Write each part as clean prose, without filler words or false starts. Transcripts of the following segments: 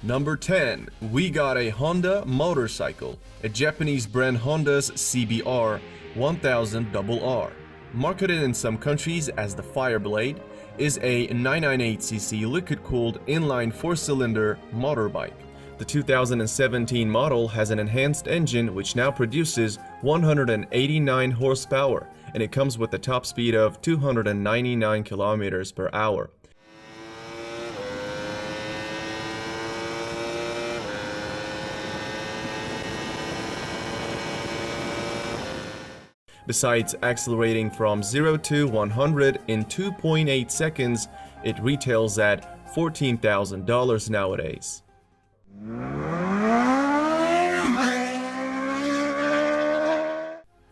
Number 10. We got a Honda motorcycle, a Japanese brand Honda's CBR 1000RR. Marketed in some countries as the Fireblade, is a 998cc liquid-cooled inline 4-cylinder motorbike. The 2017 model has an enhanced engine which now produces 189 horsepower, and it comes with a top speed of 299 kilometers per hour. Besides accelerating from 0 to 100 in 2.8 seconds, it retails at $14,000 nowadays.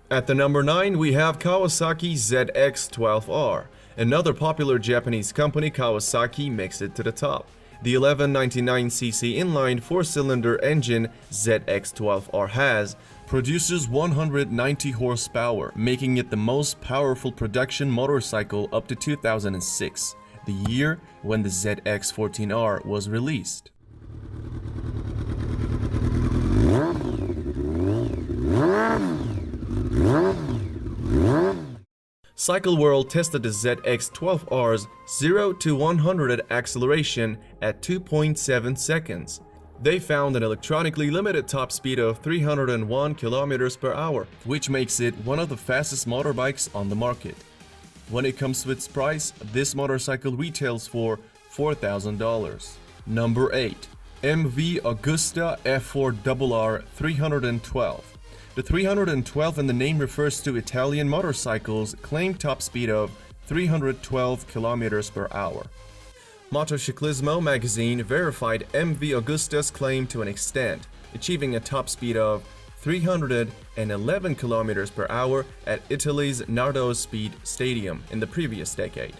At the number 9, we have Kawasaki ZX-12R. Another popular Japanese company, Kawasaki, makes it to the top. The 1199cc inline 4-cylinder engine ZX-12R produces 190 horsepower, making it the most powerful production motorcycle up to 2006, the year when the ZX-14R was released. Cycle World tested the ZX-12R's 0 to 100 acceleration at 2.7 seconds. They found an electronically limited top speed of 301 kilometers per hour, which makes it one of the fastest motorbikes on the market. When it comes to its price, this motorcycle retails for $4,000. Number 8. MV Agusta F4RR 312. The 312 in the name refers to Italian motorcycles' claimed top speed of 312 kilometers per hour. Motociclismo magazine verified MV Agusta's claim to an extent, achieving a top speed of 311 kilometers per hour at Italy's Nardo Speed Stadium in the previous decade.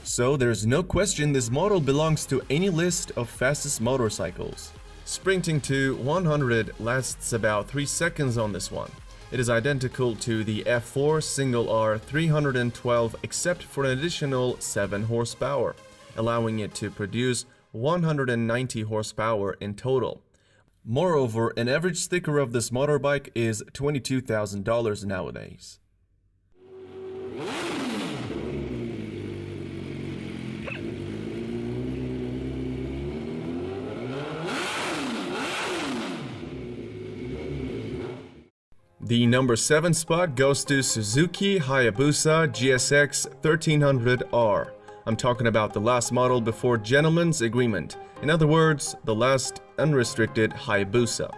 So there's no question this model belongs to any list of fastest motorcycles. Sprinting to 100 lasts about 3 seconds on this one. It is identical to the F4 single R 312 except for an additional 7 horsepower, allowing it to produce 190 horsepower in total. Moreover, an average sticker of this motorbike is $22,000 nowadays. The number 7 spot goes to Suzuki Hayabusa GSX 1300R. I'm talking about the last model before Gentleman's Agreement. In other words, the last unrestricted Hayabusa.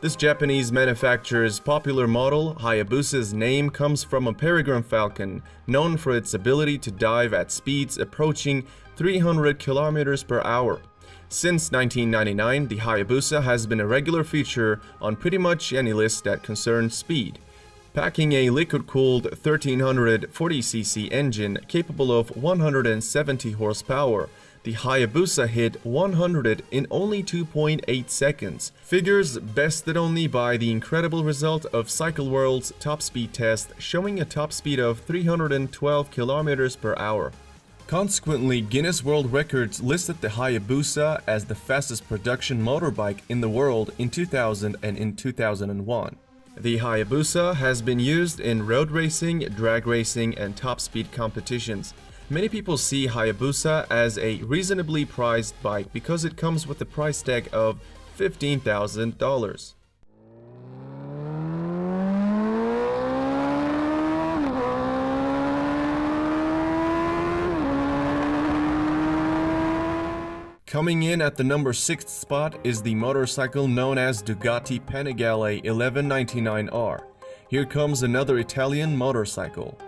This Japanese manufacturer's popular model, Hayabusa's name comes from a peregrine falcon known for its ability to dive at speeds approaching 300 kilometers per hour. Since 1999, the Hayabusa has been a regular feature on pretty much any list that concerns speed. Packing a liquid-cooled 1340cc engine capable of 170 horsepower, the Hayabusa hit 100 in only 2.8 seconds, figures bested only by the incredible result of Cycle World's top speed test showing a top speed of 312 kilometers per hour. Consequently, Guinness World Records listed the Hayabusa as the fastest production motorbike in the world in 2000 and in 2001. The Hayabusa has been used in road racing, drag racing, and top speed competitions. Many people see Hayabusa as a reasonably priced bike because it comes with a price tag of $15,000. Coming in at the number 6th spot is the motorcycle known as Ducati Panigale 1199R. Here comes another Italian motorcycle.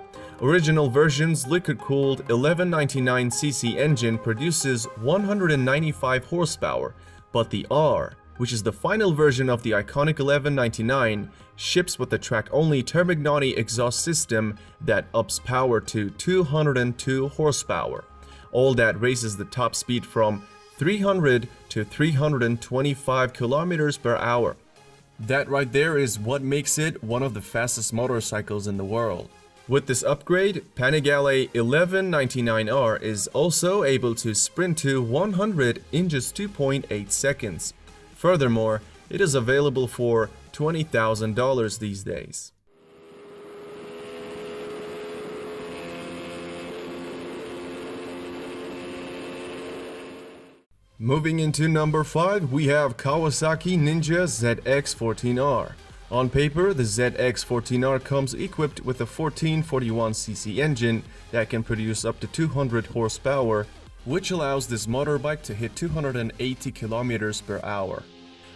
Original version's liquid-cooled 1199cc engine produces 195 horsepower, but the R, which is the final version of the iconic 1199, ships with the track-only Termignotti exhaust system that ups power to 202 horsepower. All that raises the top speed from 300 to 325 kilometers per hour. That right there is what makes it one of the fastest motorcycles in the world. With this upgrade, Panigale 1199R is also able to sprint to 100 in just 2.8 seconds. Furthermore, it is available for $20,000 these days. Moving into number 5, we have Kawasaki Ninja ZX-14R. On paper, the ZX-14R comes equipped with a 1441cc engine that can produce up to 200 horsepower, which allows this motorbike to hit 280 kilometers per hour.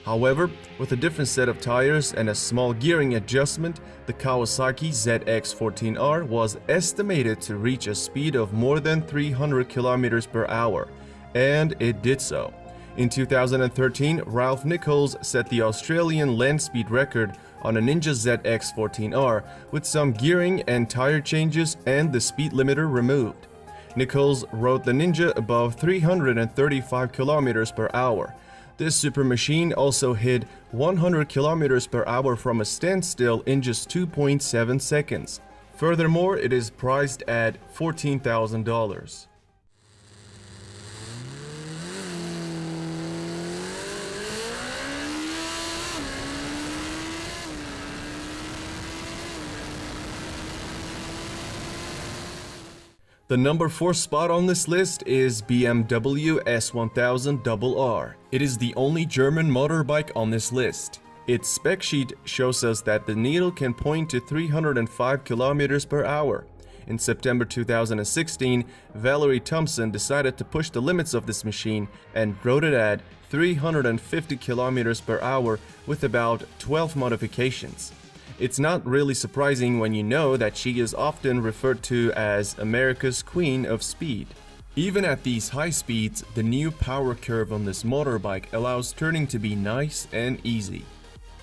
However, with a different set of tires and a small gearing adjustment, the Kawasaki ZX-14R was estimated to reach a speed of more than 300 kilometers per hour. And it did so. In 2013, Ralph Nichols set the Australian land speed record on a Ninja ZX-14R with some gearing and tire changes and the speed limiter removed. Nichols rode the Ninja above 335 kilometers per hour. This super machine also hit 100 kilometers per hour from a standstill in just 2.7 seconds. Furthermore, it is priced at $14,000. The number 4 spot on this list is BMW S1000RR. It is the only German motorbike on this list. Its spec sheet shows us that the needle can point to 305 kilometers per hour. In September 2016, Valerie Thompson decided to push the limits of this machine and wrote it at 350 kilometers per hour with about 12 modifications. It's not really surprising when you know that she is often referred to as America's Queen of Speed. Even at these high speeds, the new power curve on this motorbike allows turning to be nice and easy.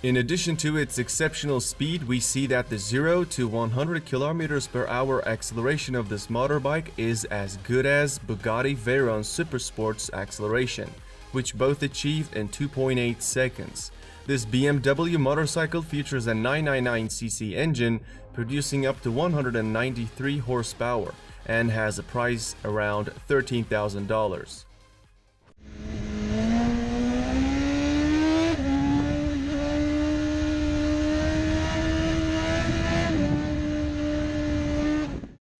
In addition to its exceptional speed, we see that the 0 to 100 km per hour acceleration of this motorbike is as good as Bugatti Veyron Supersport's acceleration, which both achieved in 2.8 seconds. This BMW motorcycle features a 999cc engine producing up to 193 horsepower and has a price around $13,000.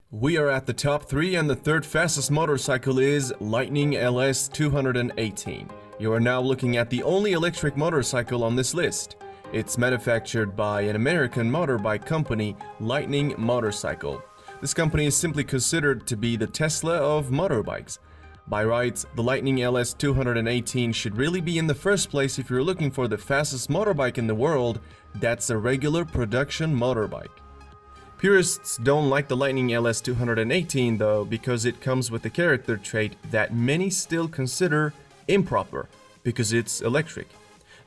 We are at the top 3 and the third fastest motorcycle is Lightning LS 218. You are now looking at the only electric motorcycle on this list. It's manufactured by an American motorbike company, Lightning Motorcycle. This company is simply considered to be the Tesla of motorbikes. By rights, the Lightning LS 218 should really be in the first place if you're looking for the fastest motorbike in the world that's a regular production motorbike. Purists don't like the Lightning LS 218 though, because it comes with a character trait that many still consider improper, because it's electric.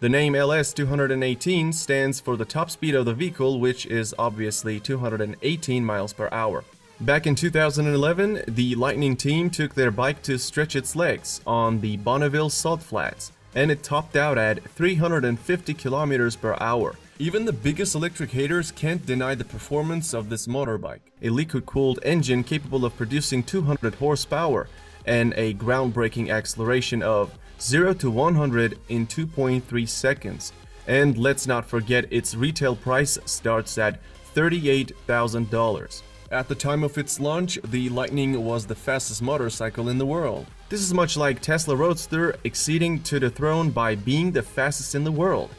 The name LS 218 stands for the top speed of the vehicle, which is obviously 218 miles per hour. Back in 2011, the Lightning team took their bike to stretch its legs on the Bonneville Salt Flats, and it topped out at 350 kilometers per hour. Even the biggest electric haters can't deny the performance of this motorbike. A liquid-cooled engine capable of producing 200 horsepower and a groundbreaking acceleration of 0 to 100 in 2.3 seconds. And let's not forget its retail price starts at $38,000. At the time of its launch, the Lightning was the fastest motorcycle in the world. This is much like Tesla Roadster exceeding to the throne by being the fastest in the world.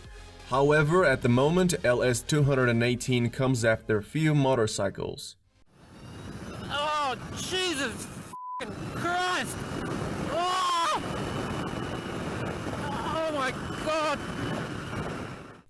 However, at the moment, LS 218 comes after few motorcycles. Oh, Jesus Christ! Oh! Oh my God!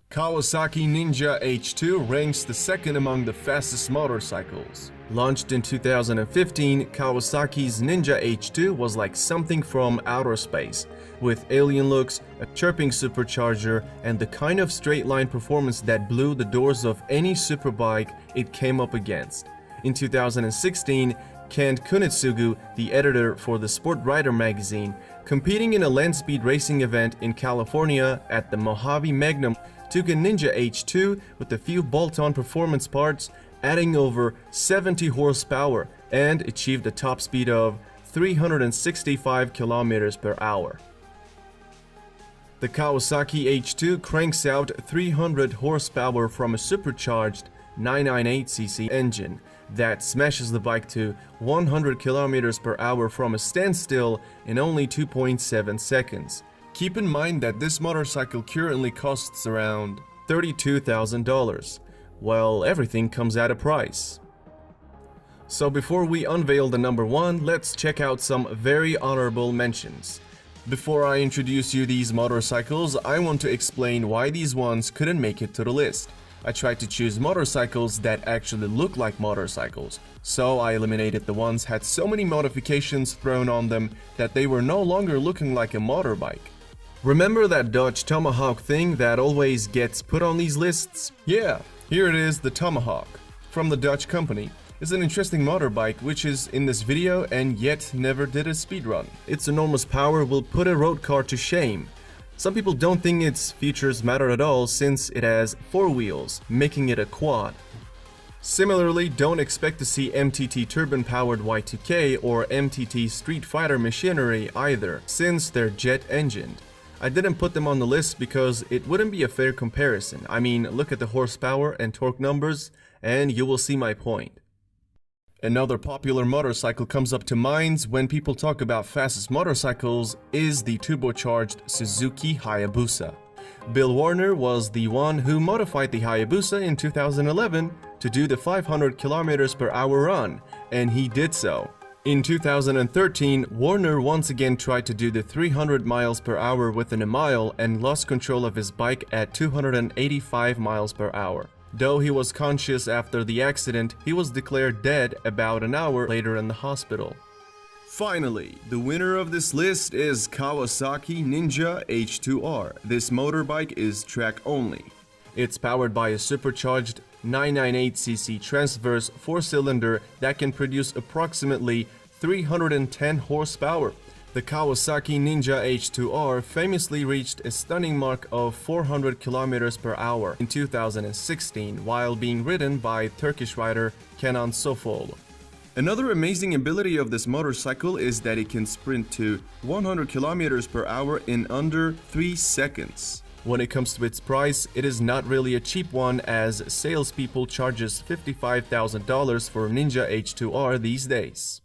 Kawasaki Ninja H2 ranks the second among the fastest motorcycles. Launched in 2015, Kawasaki's Ninja H2 was like something from outer space, with alien looks, a chirping supercharger, and the kind of straight-line performance that blew the doors of any superbike it came up against. In 2016, Kent Kunitsugu, the editor for the Sport Rider magazine, competing in a land speed racing event in California at the Mojave Magnum, took a Ninja H2 with a few bolt-on performance parts, adding over 70 horsepower, and achieved a top speed of 365 kilometers per hour. The Kawasaki H2 cranks out 300 horsepower from a supercharged 998cc engine that smashes the bike to 100 km per hour from a standstill in only 2.7 seconds. Keep in mind that this motorcycle currently costs around $32,000. Well, everything comes at a price. So before we unveil the number one, let's check out some very honorable mentions. Before I introduce you these motorcycles, I want to explain why these ones couldn't make it to the list. I tried to choose motorcycles that actually look like motorcycles, so I eliminated the ones had so many modifications thrown on them that they were no longer looking like a motorbike. Remember that Dodge Tomahawk thing that always gets put on these lists? Yeah, here it is, the Tomahawk, from the Dutch company. It's an interesting motorbike which is in this video and yet never did a speedrun. Its enormous power will put a road car to shame. Some people don't think its features matter at all since it has 4 wheels, making it a quad. Similarly, don't expect to see MTT turbine-powered Y2K or MTT Street Fighter machinery either, since they're jet-engined. I didn't put them on the list because it wouldn't be a fair comparison. I mean, look at the horsepower and torque numbers and you will see my point. Another popular motorcycle comes up to mind when people talk about fastest motorcycles is the turbocharged Suzuki Hayabusa. Bill Warner was the one who modified the Hayabusa in 2011 to do the 500 km per hour run, and he did so. In 2013, Warner once again tried to do the 300 miles per hour within a mile and lost control of his bike at 285 miles per hour. Though he was conscious after the accident, he was declared dead about an hour later in the hospital. Finally, the winner of this list is Kawasaki Ninja H2R. This motorbike is track only. It's powered by a supercharged 998cc transverse 4-cylinder that can produce approximately 310 horsepower. The Kawasaki Ninja H2R famously reached a stunning mark of 400 km per hour in 2016 while being ridden by Turkish rider Kenan Sofol. Another amazing ability of this motorcycle is that it can sprint to 100 km per hour in under 3 seconds. When it comes to its price, it is not really a cheap one as salespeople charges $55,000 for Ninja H2R these days.